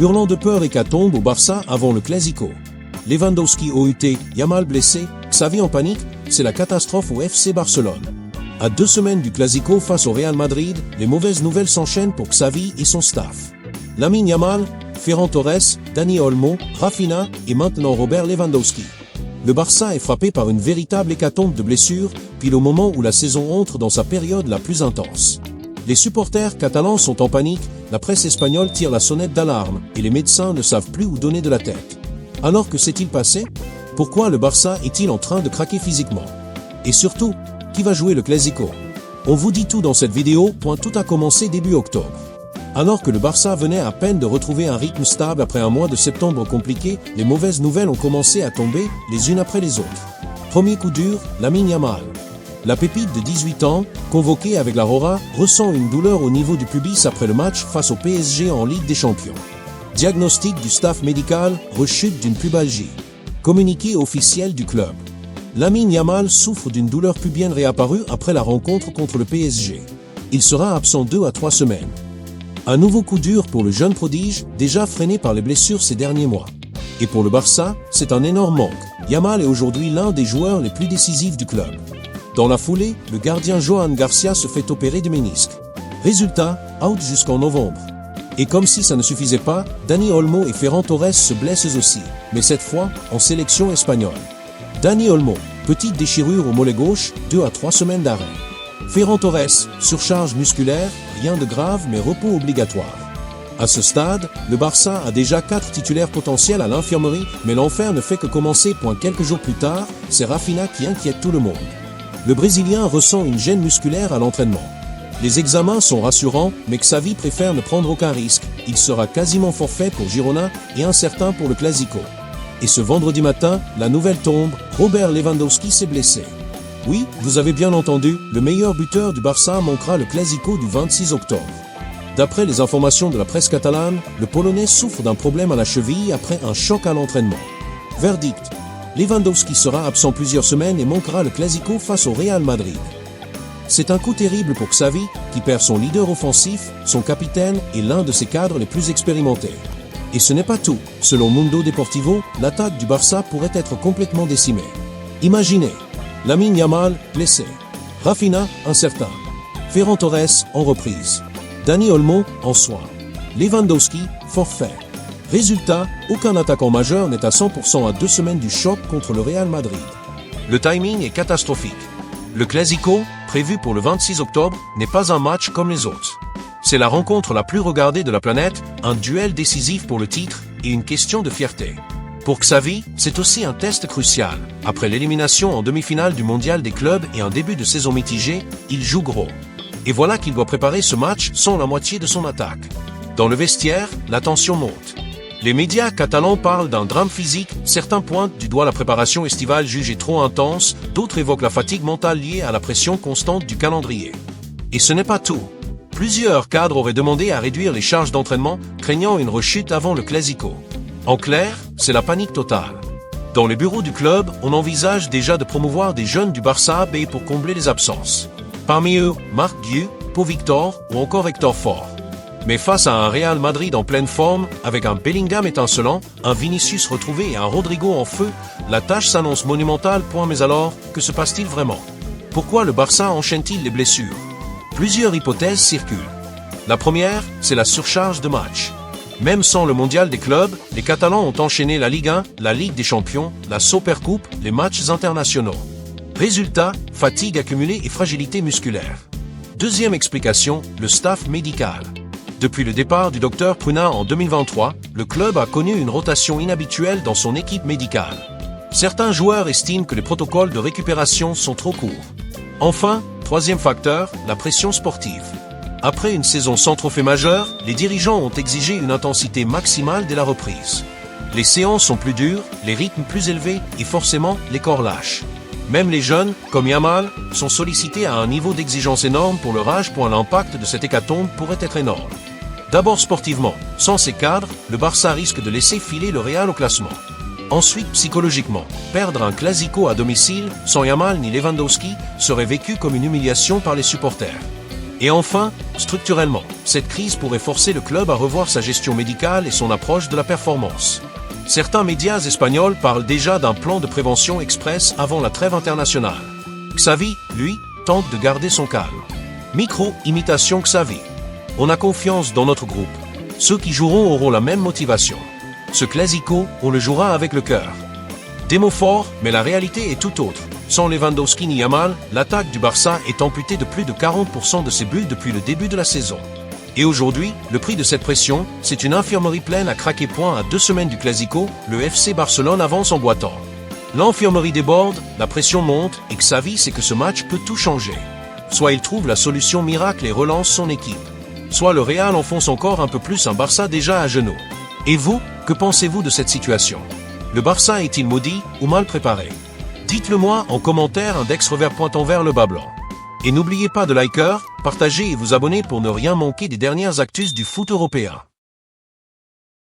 Hurlant de peur hécatombe au Barça avant le Clasico. Lewandowski OUT, Yamal blessé, Xavi en panique, c'est la catastrophe au FC Barcelone. À 2 semaines du Clasico face au Real Madrid, les mauvaises nouvelles s'enchaînent pour Xavi et son staff. Lamine Yamal, Ferran Torres, Dani Olmo, Rafinha et maintenant Robert Lewandowski. Le Barça est frappé par une véritable hécatombe de blessures, pile au moment où la saison entre dans sa période la plus intense. Les supporters catalans sont en panique, la presse espagnole tire la sonnette d'alarme et les médecins ne savent plus où donner de la tête. Alors que s'est-il passé? Pourquoi le Barça est-il en train de craquer physiquement? Et surtout, qui va jouer le Clasico? On vous dit tout dans cette vidéo. Tout a commencé début octobre. Alors que le Barça venait à peine de retrouver un rythme stable après un mois de septembre compliqué, les mauvaises nouvelles ont commencé à tomber les unes après les autres. Premier coup dur, Lamine Yamal. La pépite de 18 ans, convoquée avec la Rora, ressent une douleur au niveau du pubis après le match face au PSG en Ligue des Champions. Diagnostic du staff médical, rechute d'une pubalgie. Communiqué officiel du club. Lamine Yamal souffre d'une douleur pubienne réapparue après la rencontre contre le PSG. Il sera absent 2 à 3 semaines. Un nouveau coup dur pour le jeune prodige, déjà freiné par les blessures ces derniers mois. Et pour le Barça, c'est un énorme manque. Yamal est aujourd'hui l'un des joueurs les plus décisifs du club. Dans la foulée, le gardien Johan Garcia se fait opérer du ménisque. Résultat, out jusqu'en novembre. Et comme si ça ne suffisait pas, Dani Olmo et Ferran Torres se blessent aussi, mais cette fois en sélection espagnole. Dani Olmo, petite déchirure au mollet gauche, 2 à 3 semaines d'arrêt. Ferran Torres, surcharge musculaire, rien de grave mais repos obligatoire. À ce stade, le Barça a déjà 4 titulaires potentiels à l'infirmerie, mais l'enfer ne fait que commencer. Quelques jours plus tard, c'est Rafinha qui inquiète tout le monde. Le Brésilien ressent une gêne musculaire à l'entraînement. Les examens sont rassurants, mais Xavi préfère ne prendre aucun risque. Il sera quasiment forfait pour Girona et incertain pour le Clasico. Et ce vendredi matin, la nouvelle tombe, Robert Lewandowski s'est blessé. Oui, vous avez bien entendu, le meilleur buteur du Barça manquera le Clasico du 26 octobre. D'après les informations de la presse catalane, le Polonais souffre d'un problème à la cheville après un choc à l'entraînement. Verdict, Lewandowski sera absent plusieurs semaines et manquera le Clasico face au Real Madrid. C'est un coup terrible pour Xavi, qui perd son leader offensif, son capitaine et l'un de ses cadres les plus expérimentés. Et ce n'est pas tout. Selon Mundo Deportivo, l'attaque du Barça pourrait être complètement décimée. Imaginez, Lamine Yamal, blessé. Rafinha, incertain. Ferran Torres, en reprise. Dani Olmo, en soins. Lewandowski, forfait. Résultat, aucun attaquant majeur n'est à 100% à 2 semaines du choc contre le Real Madrid. Le timing est catastrophique. Le Clasico, prévu pour le 26 octobre, n'est pas un match comme les autres. C'est la rencontre la plus regardée de la planète, un duel décisif pour le titre et une question de fierté. Pour Xavi, c'est aussi un test crucial. Après l'élimination en demi-finale du mondial des clubs et un début de saison mitigé, il joue gros. Et voilà qu'il doit préparer ce match sans la moitié de son attaque. Dans le vestiaire, la tension monte. Les médias catalans parlent d'un drame physique, certains pointent du doigt la préparation estivale jugée trop intense, d'autres évoquent la fatigue mentale liée à la pression constante du calendrier. Et ce n'est pas tout. Plusieurs cadres auraient demandé à réduire les charges d'entraînement, craignant une rechute avant le Clasico. En clair, c'est la panique totale. Dans les bureaux du club, on envisage déjà de promouvoir des jeunes du Barça B pour combler les absences. Parmi eux, Marc Guiu, Pau Victor ou encore Hector Fort. Mais face à un Real Madrid en pleine forme, avec un Bellingham étincelant, un Vinicius retrouvé et un Rodrigo en feu, la tâche s'annonce monumentale. Mais alors, que se passe-t-il vraiment? Pourquoi le Barça enchaîne-t-il les blessures? Plusieurs hypothèses circulent. La première, c'est la surcharge de matchs. Même sans le mondial des clubs, les Catalans ont enchaîné la Ligue 1, la Ligue des Champions, la Supercoupe, les matchs internationaux. Résultat, fatigue accumulée et fragilité musculaire. Deuxième explication, le staff médical. Depuis le départ du docteur Pruna en 2023, le club a connu une rotation inhabituelle dans son équipe médicale. Certains joueurs estiment que les protocoles de récupération sont trop courts. Enfin, troisième facteur, la pression sportive. Après une saison sans trophée majeur, les dirigeants ont exigé une intensité maximale dès la reprise. Les séances sont plus dures, les rythmes plus élevés et forcément les corps lâches. Même les jeunes, comme Yamal, sont sollicités à un niveau d'exigence énorme pour leur âge. L'impact de cette hécatombe pourrait être énorme. D'abord sportivement, sans ces cadres, le Barça risque de laisser filer le Real au classement. Ensuite psychologiquement, perdre un Clasico à domicile, sans Yamal ni Lewandowski, serait vécu comme une humiliation par les supporters. Et enfin, structurellement, cette crise pourrait forcer le club à revoir sa gestion médicale et son approche de la performance. Certains médias espagnols parlent déjà d'un plan de prévention express avant la trêve internationale. Xavi, lui, tente de garder son calme. Micro-imitation Xavi. On a confiance dans notre groupe. Ceux qui joueront auront la même motivation. Ce classico, on le jouera avec le cœur. Des mots forts, mais la réalité est tout autre. Sans Lewandowski ni Yamal, l'attaque du Barça est amputée de plus de 40% de ses buts depuis le début de la saison. Et aujourd'hui, le prix de cette pression, c'est une infirmerie pleine à craquer point à 2 semaines du Clasico, le FC Barcelone avance en boitant. L'infirmerie déborde, la pression monte, et Xavi sait que ce match peut tout changer. Soit il trouve la solution miracle et relance son équipe. Soit le Real enfonce encore un peu plus un Barça déjà à genoux. Et vous, que pensez-vous de cette situation? Le Barça est-il maudit ou mal préparé? Dites-le moi en commentaire, index revers pointant vers le bas blanc. Et n'oubliez pas de liker, partager et vous abonner pour ne rien manquer des dernières actus du foot européen.